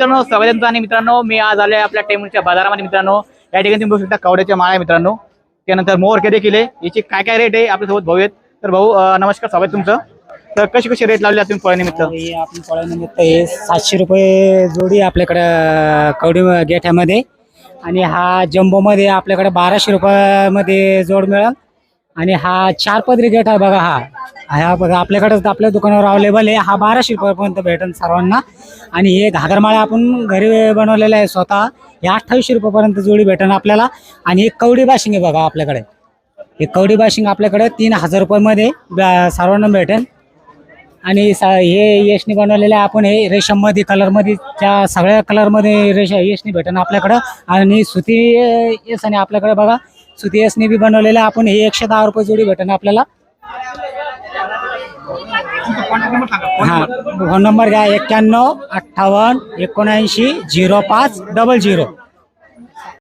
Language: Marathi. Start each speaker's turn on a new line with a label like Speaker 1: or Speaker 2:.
Speaker 1: मित्रांनो स्वागत आहे तुमचं. आणि मित्रांनो मी आज आलोय आपल्या टेमूरच्या बाजारामध्ये. मित्रांनो या ठिकाणी तुम्ही बघू शकता कवड्याच्या माळा आहे मित्रांनो. त्यानंतर मोहरके देखील आहे. याची काय काय रेट आहे आपल्यासोबत भाऊ आहेत. तर भाऊ नमस्कार, स्वागत आहे तुमचं. तर कशी कशी रेट लावली तुम्ही फळनिमित्त?
Speaker 2: आपण फळनिमित्त हे 700 रुपये जोडी आपल्याकडे कवडी गेठ्यामध्ये. आणि हा जम्बो मध्ये आपल्याकडे 1200 रुपयामध्ये जोड मिळेल. आणि हा 4 पदरी गेट आहे बघा. हा बघा आपल्याकडे आपल्या दुकानावर अवेलेबल आहे. हा 1200 रुपयापर्यंत भेटेल सर्वांना. आणि हे घागरमाळा आपण घरी बनवलेला आहे स्वतः. हे 2800 रुपयापर्यंत जोडी भेटेल आपल्याला. आणि एक कवडी बाशिंग आहे बघा आपल्याकडे. हे कवडी बाशिंग आपल्याकडे 3000 रुपयामध्ये सर्वांना भेटेल. आणि हे यशनी बनवलेले आपण हे रेशम मध्ये कलर मध्ये त्या सगळ्या कलर मध्ये यशनी भेटेल आपल्याकडं. आणि सुती यश आणि आपल्याकडे बघा सुती यशनी बी बनवलेले आपण हे 110 रुपये जोडी भेटेल आपल्याला. हा फोन नंबर घ्या 91 58 79 05 00.